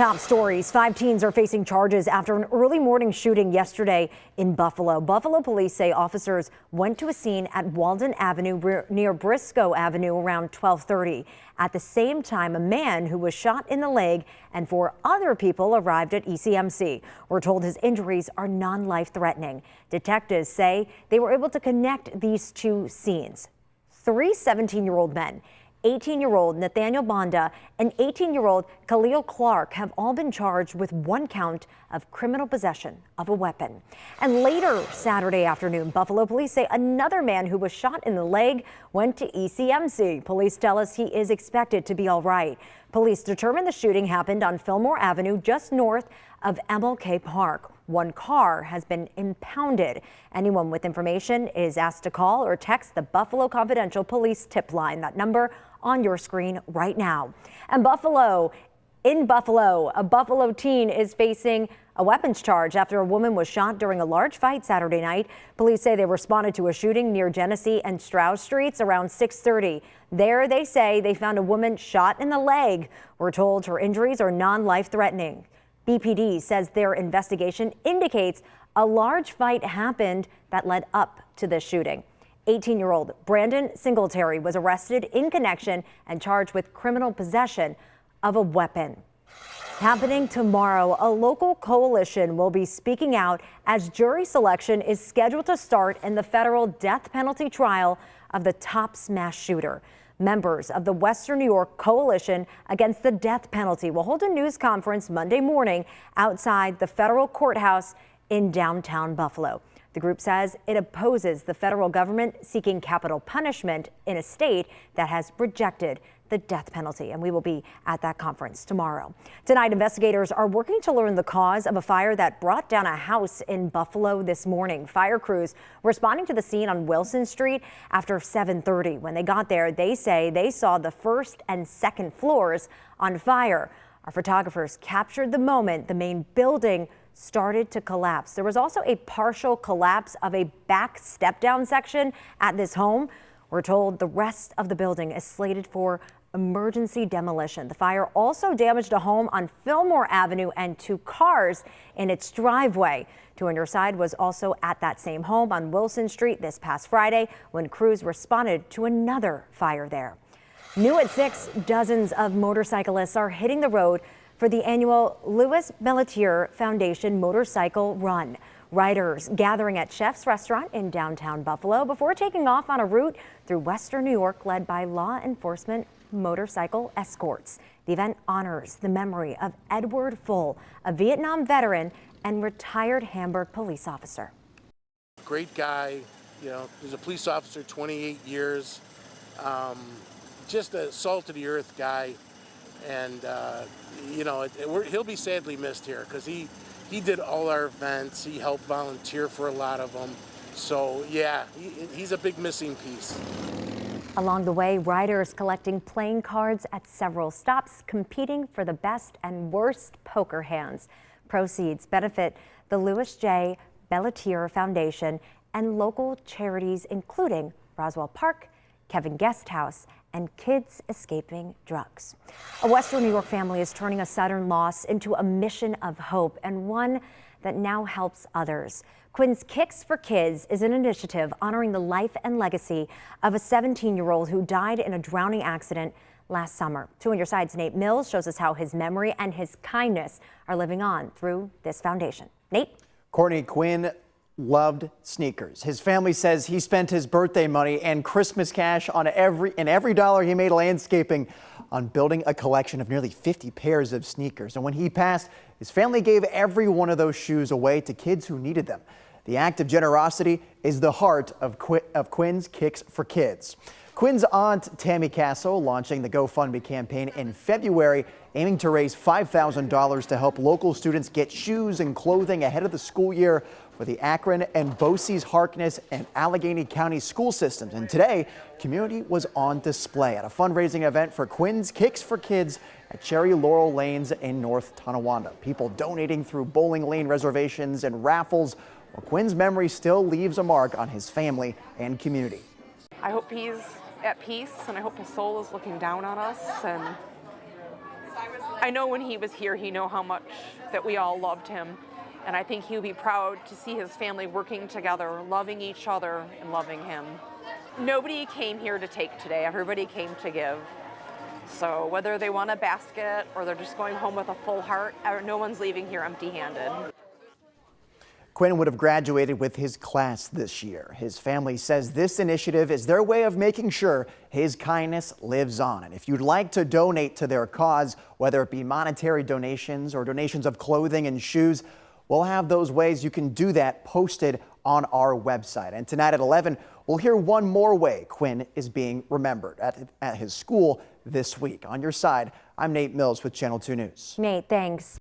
Top stories. 5 teens are facing charges after an early morning shooting yesterday in Buffalo. Buffalo police say officers went to a scene at Walden Avenue near Briscoe Avenue around 12:30. At the same time, a man who was shot in the leg and 4 other people arrived at ECMC. We're told his injuries are non-life threatening. Detectives say they were able to connect these 2 scenes. 3 17-year-old men, 18-year-old Nathaniel Bonda and 18-year-old Khalil Clark have all been charged with 1 count of criminal possession of a weapon. And later Saturday afternoon, Buffalo police say another man who was shot in the leg went to ECMC. Police tell us he is expected to be all right. Police determined the shooting happened on Fillmore Avenue, just north of MLK Park. 1 car has been impounded. Anyone with information is asked to call or text the Buffalo Confidential Police tip line. That number on your screen right now. And in Buffalo, a Buffalo teen is facing a weapons charge after a woman was shot during a large fight Saturday night. Police say they responded to a shooting near Genesee and Strauss Streets around 6:30. There, they say they found a woman shot in the leg. We're told her injuries are non-life threatening. BPD says their investigation indicates a large fight happened that led up to this shooting. 18-year-old Brandon Singletary was arrested in connection and charged with criminal possession of a weapon. Happening tomorrow, a local coalition will be speaking out as jury selection is scheduled to start in the federal death penalty trial of the top mass shooter. Members of the Western New York Coalition Against the Death Penalty will hold a news conference Monday morning outside the federal courthouse in downtown Buffalo. The group says it opposes the federal government seeking capital punishment in a state that has rejected the death penalty, and we will be at that conference tomorrow. Tonight, investigators are working to learn the cause of a fire that brought down a house in Buffalo this morning. Fire crews responding to the scene on Wilson Street after 7:30. When they got there, they say they saw the 1st and 2nd floors on fire. Our photographers captured the moment the main building started to collapse. There was also a partial collapse of a back step-down section at this home. We're told the rest of the building is slated for emergency demolition. The fire also damaged a home on Fillmore Avenue and 2 cars in its driveway. 2 on your side was also at that same home on Wilson Street this past Friday when crews responded to another fire there. New at 6, dozens of motorcyclists are hitting the road for the annual Louis Bellatier Foundation Motorcycle Run. Riders gathering at Chef's Restaurant in downtown Buffalo before taking off on a route through Western New York led by law enforcement motorcycle escorts. The event honors the memory of Edward Full, a Vietnam veteran and retired Hamburg police officer. Great guy, he was a police officer 28 years, just a salt of the earth guy. And, he'll be sadly missed here because he did all our events. He helped volunteer for a lot of them. So, yeah, he's a big missing piece. Along the way, riders collecting playing cards at several stops, competing for the best and worst poker hands. Proceeds benefit the Louis J. Bellatier Foundation and local charities, including Roswell Park, Kevin Guest House, and Kids Escaping Drugs. A Western New York family is turning a sudden loss into a mission of hope and one that now helps others. Quinn's Kicks for Kids is an initiative honoring the life and legacy of a 17-year-old who died in a drowning accident last summer. 2 on your side's Nate Mills shows us how his memory and his kindness are living on through this foundation. Nate? Courtney, Quinn loved sneakers. His family says he spent his birthday money and Christmas cash on every dollar he made landscaping on building a collection of nearly 50 pairs of sneakers. And when he passed, his family gave every one of those shoes away to kids who needed them. The act of generosity is the heart of Quinn's Kicks for Kids. Quinn's aunt, Tammy Castle, launching the GoFundMe campaign in February, aiming to raise $5,000 to help local students get shoes and clothing ahead of the school year for the Akron and Boces, Harkness, and Allegheny County school systems. And today, community was on display at a fundraising event for Quinn's Kicks for Kids at Cherry Laurel Lanes in North Tonawanda. People donating through bowling lane reservations and raffles. Well, Quinn's memory still leaves a mark on his family and community. I hope he's at peace, and I hope his soul is looking down on us and I know when he was here, he knew how much that we all loved him. And I think he would be proud to see his family working together, loving each other and loving him. Nobody came here to take today. Everybody came to give. So whether they want a basket or they're just going home with a full heart, no one's leaving here empty-handed. Quinn would have graduated with his class this year. His family says this initiative is their way of making sure his kindness lives on. And if you'd like to donate to their cause, whether it be monetary donations or donations of clothing and shoes, we'll have those ways you can do that posted on our website. And tonight at 11, we'll hear one more way Quinn is being remembered at his school this week. On your side, I'm Nate Mills with Channel 2 News. Nate, thanks.